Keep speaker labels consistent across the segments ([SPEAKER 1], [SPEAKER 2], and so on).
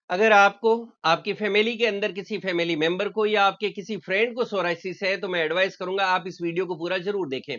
[SPEAKER 1] अगर आपको, आपकी फैमिली के अंदर किसी फैमिली मेंबर को या आपके किसी फ्रेंड को सोराइसिस है तो मैं एडवाइस करूंगा आप इस वीडियो को पूरा जरूर देखें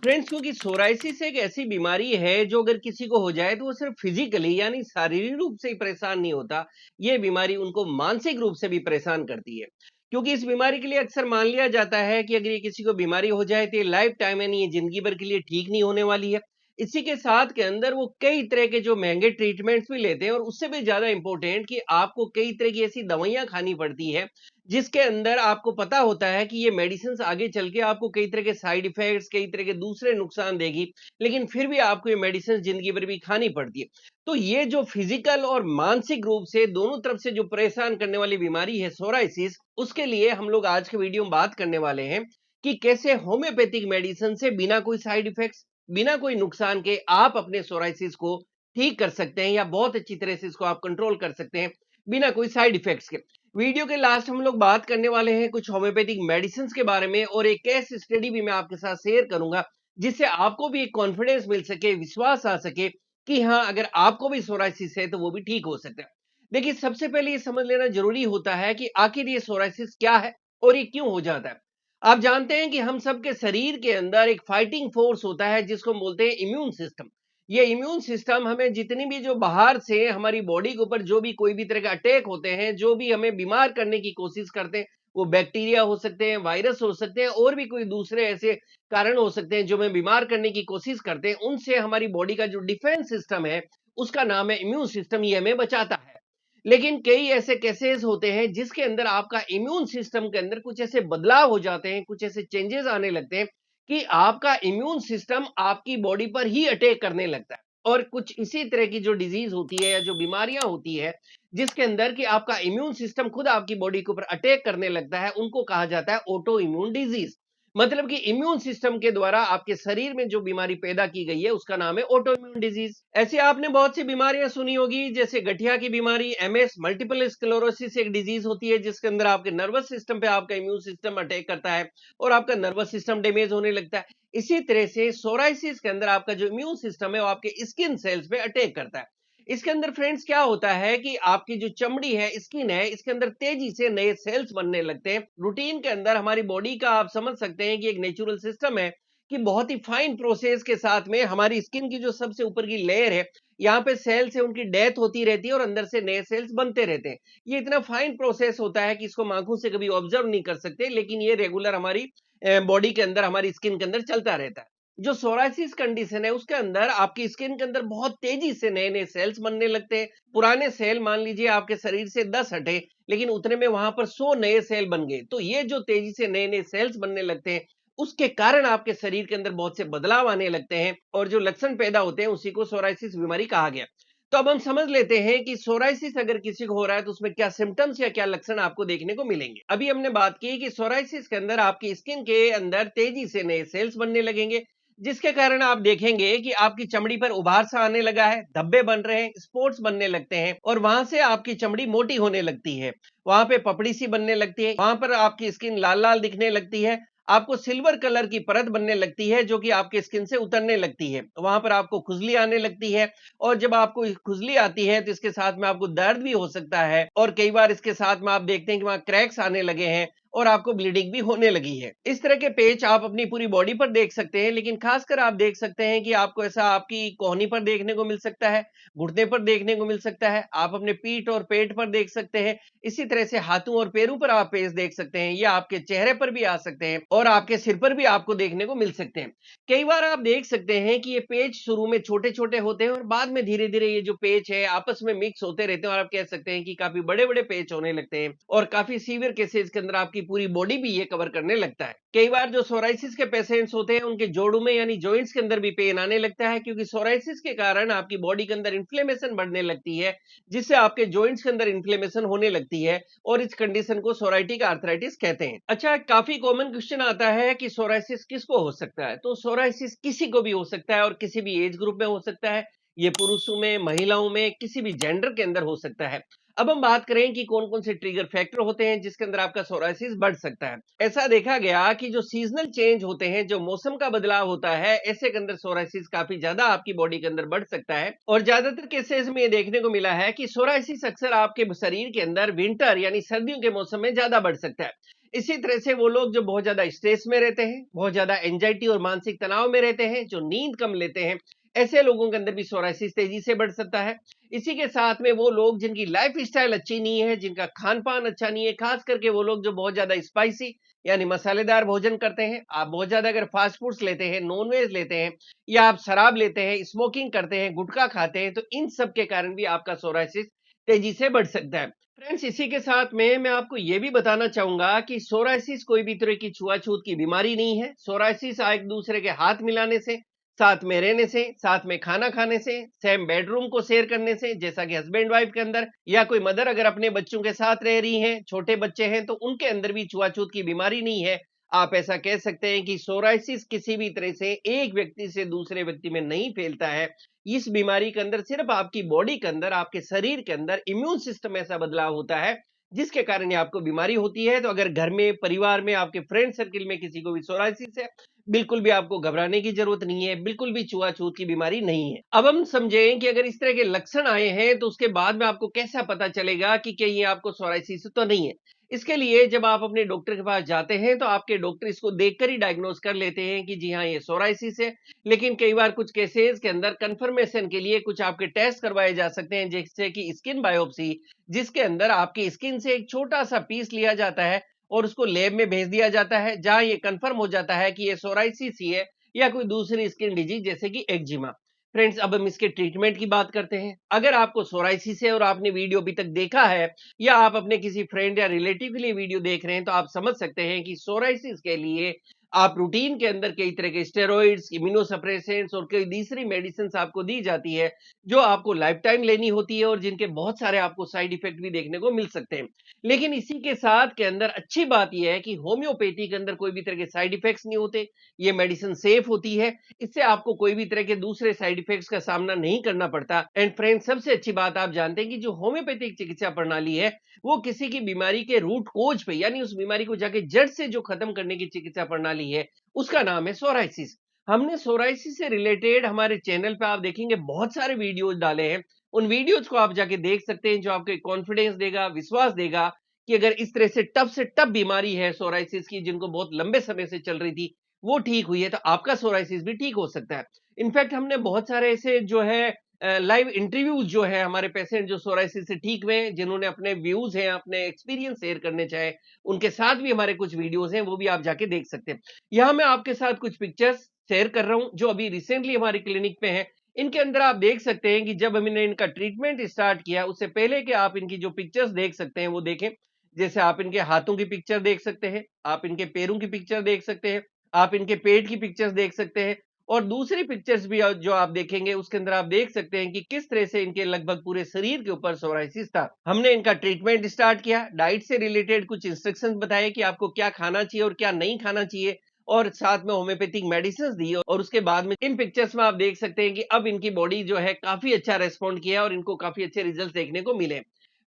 [SPEAKER 1] फ्रेंड्स, क्योंकि सोराइसिस एक ऐसी बीमारी है जो अगर किसी को हो जाए तो वो सिर्फ फिजिकली यानी शारीरिक रूप से ही परेशान नहीं होता, ये बीमारी उनको मानसिक रूप से भी परेशान करती है। क्योंकि इस बीमारी के लिए अक्सर मान लिया जाता है कि अगर ये किसी को बीमारी हो जाए तो ये लाइफ टाइम यानी ये जिंदगी भर के लिए ठीक नहीं होने वाली है। इसी के साथ के अंदर वो कई तरह के जो महंगे ट्रीटमेंट्स भी लेते हैं और उससे भी ज्यादा इंपॉर्टेंट कि आपको कई तरह की ऐसी दवाइयां खानी पड़ती है जिसके अंदर आपको पता होता है कि ये मेडिसिन आगे चल के आपको कई तरह के साइड इफेक्ट्स, कई तरह के दूसरे नुकसान देगी, लेकिन फिर भी आपको ये मेडिसिन जिंदगी भर भी खानी पड़ती है। तो ये जो फिजिकल और मानसिक रूप से दोनों तरफ से जो परेशान करने वाली बीमारी है सोराइसिस, उसके लिए हम लोग आज के वीडियो में बात करने वाले हैं कि कैसे होम्योपैथिक मेडिसिन से बिना कोई साइड इफेक्ट्स, बिना कोई नुकसान के आप अपने सोराइसिस को ठीक कर सकते हैं या बहुत अच्छी तरह से इसको आप कंट्रोल कर सकते हैं बिना कोई साइड इफेक्ट्स के। वीडियो के लास्ट हम लोग बात करने वाले हैं कुछ होम्योपैथिक मेडिसिन के बारे में और एक केस स्टडी भी मैं आपके साथ शेयर करूंगा जिससे आपको भी एक कॉन्फिडेंस मिल सके, विश्वास आ सके कि हाँ, अगर आपको भी सोराइसिस है तो वो भी ठीक हो सकता है। देखिए, सबसे पहले ये समझ लेना जरूरी होता है कि आखिर ये सोराइसिस क्या है और ये क्यों हो जाता है। आप जानते हैं कि हम सबके शरीर के अंदर एक फाइटिंग फोर्स होता है जिसको हम बोलते हैं इम्यून सिस्टम। ये इम्यून सिस्टम हमें जितनी भी जो बाहर से हमारी बॉडी के ऊपर जो भी कोई भी तरह का अटैक होते हैं, जो भी हमें बीमार करने की कोशिश करते हैं, वो बैक्टीरिया हो सकते हैं, वायरस हो सकते हैं और भी कोई दूसरे ऐसे कारण हो सकते हैं जो हमें बीमार करने की कोशिश करते हैं, उनसे हमारी बॉडी का जो डिफेंस सिस्टम है उसका नाम है इम्यून सिस्टम, ये हमें बचाता है। लेकिन कई ऐसे केसेस होते हैं जिसके अंदर आपका इम्यून सिस्टम के अंदर कुछ ऐसे बदलाव हो जाते हैं, कुछ ऐसे चेंजेस आने लगते हैं कि आपका इम्यून सिस्टम आपकी बॉडी पर ही अटैक करने लगता है। और कुछ इसी तरह की जो डिजीज होती है या जो बीमारियां होती है जिसके अंदर कि आपका इम्यून सिस्टम खुद आपकी बॉडी के ऊपर अटैक करने लगता है, उनको कहा जाता है ऑटो इम्यून डिजीज। मतलब कि इम्यून सिस्टम के द्वारा आपके शरीर में जो बीमारी पैदा की गई है उसका नाम है ऑटो इम्यून डिजीज। ऐसे आपने बहुत सी बीमारियां सुनी होगी जैसे गठिया की बीमारी, एमएस, मल्टीपल स्क्लेरोसिस एक डिजीज होती है जिसके अंदर आपके नर्वस सिस्टम पे आपका इम्यून सिस्टम अटैक करता है और आपका नर्वस सिस्टम डैमेज होने लगता है। इसी तरह से सोराइसिस के अंदर आपका जो इम्यून सिस्टम है वो आपके स्किन सेल्स पे अटैक करता है। इसके अंदर फ्रेंड्स क्या होता है कि आपकी जो चमड़ी है, स्किन है, इसके अंदर तेजी से नए सेल्स बनने लगते हैं। रूटीन के अंदर हमारी बॉडी का आप समझ सकते हैं कि एक नेचुरल सिस्टम है कि बहुत ही फाइन प्रोसेस के साथ में हमारी स्किन की जो सबसे ऊपर की लेयर है, यहाँ पे सेल्स है उनकी डेथ होती रहती है और अंदर से नए सेल्स बनते रहते हैं। ये इतना फाइन प्रोसेस होता है कि इसको हम आंखों से कभी ऑब्जर्व नहीं कर सकते, लेकिन ये रेगुलर हमारी बॉडी के अंदर, हमारी स्किन के अंदर चलता रहता है। जो सोराइसिस कंडीशन है उसके अंदर आपकी स्किन के अंदर बहुत तेजी से नए नए सेल्स बनने लगते हैं। पुराने सेल मान लीजिए आपके शरीर से 10 हटे, लेकिन उतने में वहां पर 100 नए सेल बन गए। तो ये जो तेजी से नए नए सेल्स बनने लगते हैं उसके कारण आपके शरीर के अंदर बहुत से बदलाव आने लगते हैं और जो लक्षण पैदा होते हैं उसी को सोराइसिस बीमारी कहा गया। तो अब हम समझ लेते हैं कि सोराइसिस अगर किसी को हो रहा है तो उसमें क्या सिम्टम्स या क्या लक्षण आपको देखने को मिलेंगे। अभी हमने बात की कि सोराइसिस के अंदर आपकी स्किन के अंदर तेजी से नए सेल्स बनने लगेंगे जिसके कारण आप देखेंगे कि आपकी चमड़ी पर उभार सा आने लगा है, धब्बे बन रहे हैं, स्पॉट्स बनने लगते हैं और वहां से आपकी चमड़ी मोटी होने लगती है। वहां पे पपड़ी सी बनने लगती है, वहां पर आपकी स्किन लाल लाल दिखने लगती है, आपको सिल्वर कलर की परत बनने लगती है जो कि आपके स्किन से उतरने लगती है। वहां पर आपको खुजली आने लगती है और जब आपको खुजली आती है तो इसके साथ में आपको दर्द भी हो सकता है और कई बार इसके साथ में आप देखते हैं कि वहां क्रैक्स आने लगे हैं और आपको ब्लीडिंग भी होने लगी है। इस तरह के पेच आप अपनी पूरी बॉडी पर देख सकते हैं, लेकिन खासकर आप देख सकते हैं कि आपको ऐसा आपकी कोहनी पर देखने को मिल सकता है, घुटने पर देखने को मिल सकता है, आप अपने पीठ और पेट पर देख सकते हैं। इसी तरह से हाथों और पैरों पर आप पेच देख सकते हैं, या आपके चेहरे पर भी आ सकते हैं और आपके सिर पर भी आपको देखने को मिल सकते हैं। कई बार आप देख सकते हैं कि ये पेच शुरू में छोटे छोटे होते हैं और बाद में धीरे धीरे ये जो पेच है आपस में मिक्स होते रहते हैं और आप कह सकते हैं कि काफी बड़े बड़े पेच होने लगते हैं और काफी सीवियर केसेस के अंदर आपकी पूरी बॉडी भी ये कवर करने लगता है। कई बार जो सोराइसिस के पेशेंट्स होते हैं उनके जोड़ों में यानी जॉइंट्स के अंदर भी पेन आने लगता है, क्योंकि सोराइसिस के कारण आपकी बॉडी के अंदर इन्फ्लेमेशन बढ़ने लगती है जिससे आपके जॉइंट्स के अंदर इन्फ्लेमेशन होने लगती है और इस कंडीशन को सोराइटिक आर्थराइटिस कहते हैं। अच्छा, काफी कॉमन क्वेश्चन आता है कि सोराइसिस किसको हो सकता है। तो सोराइसिस किसी को भी हो सकता है और किसी भी एज ग्रुप में हो सकता है, ये पुरुषों में, महिलाओं में, किसी भी जेंडर के अंदर हो सकता है। अब हम बात करें कि कौन-कौन से ट्रिगर फैक्टर होते हैं जिसके अंदर आपका सोरायसिस बढ़ सकता है। ऐसा देखा गया कि जो सीजनल चेंज होते हैं, जो मौसम का बदलाव होता है, ऐसे के अंदर सोरायसिस काफी ज्यादा आपकी बॉडी के अंदर बढ़ सकता है। और ज्यादातर केसेस में ये देखने को मिला है कि सोरायसिस अक्सर आपके शरीर के अंदर विंटर यानी सर्दियों के मौसम में ज्यादा बढ़ सकता है। इसी तरह से वो लोग जो बहुत ज्यादा स्ट्रेस में रहते हैं, बहुत ज्यादा एंजाइटी और मानसिक तनाव में रहते हैं, जो नींद कम लेते हैं, ऐसे लोगों के अंदर भी सोरायसिस तेजी से बढ़ सकता है। इसी के साथ में वो लोग जिनकी लाइफ स्टाइल अच्छी नहीं है, जिनका खान पान अच्छा नहीं है, खास करके वो लोग जो बहुत ज्यादा स्पाइसी यानी मसालेदार भोजन करते हैं, आप बहुत ज्यादा अगर फास्ट फूड्स लेते हैं, नॉनवेज लेते हैं, या आप शराब लेते हैं, स्मोकिंग करते हैं, गुटखा खाते हैं, तो इन सब के कारण भी आपका सोरायसिस तेजी से बढ़ सकता है। फ्रेंड्स, इसी के साथ में मैं आपको ये भी बताना चाहूंगा कि सोरायसिस कोई भी तरह की छुआछूत की बीमारी नहीं है। सोरायसिस एक दूसरे के हाथ मिलाने से, साथ में रहने से, साथ में खाना खाने से, सेम बेडरूम को शेयर करने से, जैसा कि हस्बैंड वाइफ के अंदर, या कोई मदर अगर अपने बच्चों के साथ रह रही हैं, छोटे बच्चे हैं, तो उनके अंदर भी छुआछूत की बीमारी नहीं है। आप ऐसा कह सकते हैं कि सोरायसिस किसी भी तरह से एक व्यक्ति से दूसरे व्यक्ति में नहीं फैलता है। इस बीमारी के अंदर सिर्फ आपकी बॉडी के अंदर, आपके शरीर के अंदर इम्यून सिस्टम ऐसा बदलाव होता है जिसके कारण ये आपको बीमारी होती है। तो अगर घर में, परिवार में, आपके फ्रेंड सर्किल में किसी को भी सोरायसिस है, बिल्कुल भी आपको घबराने की जरूरत नहीं है, बिल्कुल भी छुआछूत की बीमारी नहीं है। अब हम समझें कि अगर इस तरह के लक्षण आए हैं तो उसके बाद में आपको कैसा पता चलेगा कि क्या ये आपको सोरायसिस तो नहीं है। इसके लिए जब आप अपने डॉक्टर के पास जाते हैं तो आपके डॉक्टर इसको देखकर ही डायग्नोज कर लेते हैं कि जी हाँ, ये सोरायसिस है। लेकिन कई बार कुछ केसेस के अंदर कंफर्मेशन के लिए कुछ आपके टेस्ट करवाए जा सकते हैं, जैसे कि स्किन बायोप्सी, जिसके अंदर आपकी स्किन से एक छोटा सा पीस लिया जाता है और उसको लैब में भेज दिया जाता है, जहां ये कंफर्म हो जाता है कि ये सोरायसिस ही है या कोई दूसरी स्किन डिजीज जैसे कि एक्जिमा। फ्रेंड्स, अब हम इसके ट्रीटमेंट की बात करते हैं। अगर आपको सोरायसिस है और आपने वीडियो अभी तक देखा है, या आप अपने किसी फ्रेंड या रिलेटिव के लिए वीडियो देख रहे हैं, तो आप समझ सकते हैं कि सोरायसिस के लिए आप रूटीन के अंदर कई तरह के स्टेरॉइड्स, इम्यूनोसप्रेसेंट्स और कई दूसरी मेडिसिन आपको दी जाती है, जो आपको लाइफ टाइम लेनी होती है और जिनके बहुत सारे आपको साइड इफेक्ट भी देखने को मिल सकते हैं। लेकिन इसी के साथ के अंदर अच्छी बात यह है कि होम्योपैथी के अंदर कोई भी तरह के साइड इफेक्ट्स नहीं होते। ये मेडिसिन सेफ होती है, इससे आपको कोई भी तरह के दूसरे साइड इफेक्ट्स का सामना नहीं करना पड़ता। एंड फ्रेंड्स, सबसे अच्छी बात आप जानते हैं कि जो होम्योपैथिक चिकित्सा प्रणाली है, वो किसी की बीमारी के रूट कोज पे, यानी उस बीमारी को जाके जड़ से जो खत्म करने की चिकित्सा प्रणाली है, उसका नाम है सोरायसिस। हमने सोरायसिस से रिलेटेड हमारे चैनल पे आप देखेंगे बहुत सारे वीडियोज डाले हैं। उन वीडियोज को आप जाके देख सकते हैं, जो आपको कॉन्फिडेंस देगा, विश्वास देगा कि अगर इस तरह से टफ बीमारी है सोरायसिस की, जिनको बहुत लंबे समय से चल रही थी, वो ठीक हुई है, तो आपका सोरायसिस भी ठीक हो सकता है। इनफैक्ट हमने बहुत सारे ऐसे जो है लाइव इंटरव्यूज जो है, हमारे पेशेंट जो सोरायसिस से ठीक हुए, जिन्होंने अपने व्यूज हैं, अपने एक्सपीरियंस शेयर करने चाहे, उनके साथ भी हमारे कुछ वीडियोज हैं, वो भी आप जाके देख सकते हैं। यहाँ मैं आपके साथ कुछ पिक्चर्स शेयर कर रहा हूँ जो अभी रिसेंटली हमारी क्लिनिक पे है। इनके अंदर आप देख सकते हैं कि जब हमने इनका ट्रीटमेंट स्टार्ट किया, उससे पहले कि आप इनकी जो पिक्चर्स देख सकते हैं वो देखें। जैसे आप इनके हाथों की पिक्चर देख सकते हैं, आप इनके पैरों की पिक्चर देख सकते हैं, आप इनके पेट की पिक्चर्स देख सकते हैं, और दूसरी पिक्चर्स भी जो आप देखेंगे उसके अंदर आप देख सकते हैं कि किस तरह से इनके लगभग पूरे शरीर के ऊपर सोरायसिस था। हमने इनका ट्रीटमेंट स्टार्ट किया, डाइट से रिलेटेड कुछ इंस्ट्रक्शंस बताए कि आपको क्या खाना चाहिए और क्या नहीं खाना चाहिए, और साथ में होम्योपैथिक मेडिसिन दी, और उसके बाद में इन पिक्चर्स में आप देख सकते हैं कि अब इनकी बॉडी जो है काफी अच्छा रेस्पॉन्ड किया और इनको काफी अच्छे रिजल्ट देखने को मिले।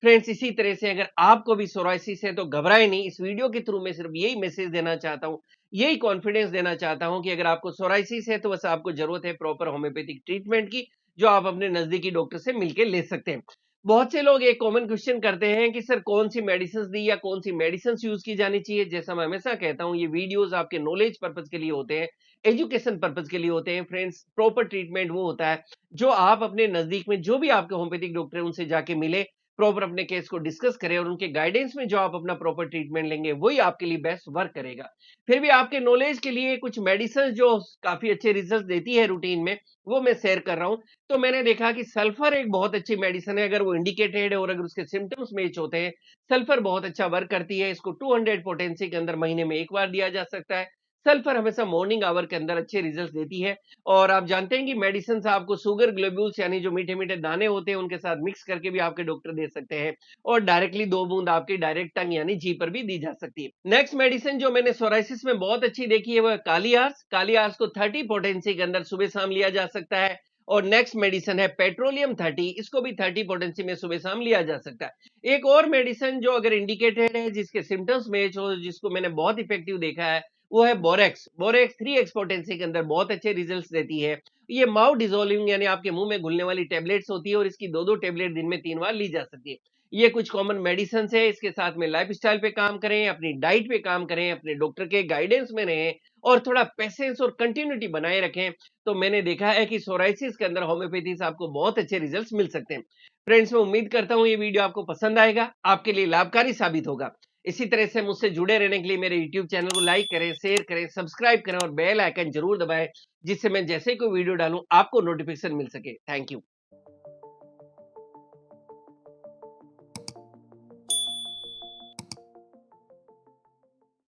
[SPEAKER 1] फ्रेंड्स, इसी तरह से अगर आपको भी सोरायसिस है तो घबराए नहीं। इस वीडियो के थ्रू मैं सिर्फ यही मैसेज देना चाहता हूँ, यही कॉन्फिडेंस देना चाहता हूं कि अगर आपको सोरायसिस है तो बस आपको जरूरत है प्रॉपर होम्योपैथिक ट्रीटमेंट की, जो आप अपने नजदीकी डॉक्टर से मिलकर ले सकते हैं। बहुत से लोग एक कॉमन क्वेश्चन करते हैं कि सर कौन सी मेडिसिन दी या कौन सी मेडिसिन यूज की जानी चाहिए। जैसा मैं हमेशा कहता हूं, ये वीडियोस आपके नॉलेज पर्पज के लिए होते हैं, एजुकेशन पर्पज के लिए होते हैं। फ्रेंड्स, प्रॉपर ट्रीटमेंट वो होता है जो आप अपने नजदीक में जो भी आपके होम्योपैथिक डॉक्टर है उनसे जाके मिले, प्रॉपर अपने केस को डिस्कस करें, और उनके गाइडेंस में जो आप अपना प्रॉपर ट्रीटमेंट लेंगे वही आपके लिए बेस्ट वर्क करेगा। फिर भी आपके नॉलेज के लिए कुछ मेडिसिन जो काफी अच्छे रिजल्ट देती है रूटीन में, वो मैं शेयर कर रहा हूं। तो मैंने देखा कि सल्फर एक बहुत अच्छी मेडिसिन है, अगर वो इंडिकेटेड है और अगर उसके सिम्टम्स मैच होते हैं, सल्फर बहुत अच्छा वर्क करती है। इसको 200 पोटेंसी के अंदर महीने में एक बार दिया जा सकता है। सल्फर हमेशा मॉर्निंग आवर के अंदर अच्छे रिजल्ट देती है। और आप जानते हैं कि मेडिसिन आपको शुगर ग्लोब्यूल्स यानी जो मीठे मीठे दाने होते हैं उनके साथ मिक्स करके भी आपके डॉक्टर दे सकते हैं, और डायरेक्टली 2 बूंद आपकी डायरेक्ट टंग यानी जी पर भी दी जा सकती है। नेक्स्ट मेडिसिन जो मैंने सोरायसिस में बहुत अच्छी देखी है वो काली आर्स। काली आर्स को 30 पोटेंसी के अंदर सुबह शाम लिया जा सकता है। और नेक्स्ट मेडिसिन है पेट्रोलियम 30, इसको भी 30 पोटेंसी में सुबह शाम लिया जा सकता है। एक और मेडिसिन जो अगर इंडिकेटेड है, जिसके सिम्टम्स मैच हो, जिसको मैंने बहुत इफेक्टिव देखा है, वो है बोरेक्स। बोरेक्स 3x पोटेंसी के अंदर बहुत अच्छे रिजल्ट्स देती है। ये माउथ डिजोल्विंग यानी आपके मुंह में घुलने वाली टेबलेट्स होती है और इसकी 2-2 टेबलेट दिन में 3 बार ली जा सकती है। ये कुछ कॉमन मेडिसिन है। इसके साथ में लाइफस्टाइल पे काम करें, अपनी डाइट पे काम करें, अपने डॉक्टर के गाइडेंस में रहें और थोड़ा पेशेंस और कंटिन्यूटी बनाए रखें। तो मैंने देखा है कि सोराइसिस के अंदर होम्योपैथी से आपको बहुत अच्छे रिजल्ट्स मिल सकते हैं। फ्रेंड्स, मैं उम्मीद करता हूं ये वीडियो आपको पसंद आएगा, आपके लिए लाभकारी साबित होगा। इसी तरह से मुझसे जुड़े रहने के लिए मेरे YouTube चैनल को लाइक करें, शेयर करें, सब्सक्राइब करें और बेल आइकन जरूर दबाएं, जिससे मैं जैसे कोई वीडियो डालूं आपको नोटिफिकेशन मिल सके। Thank you.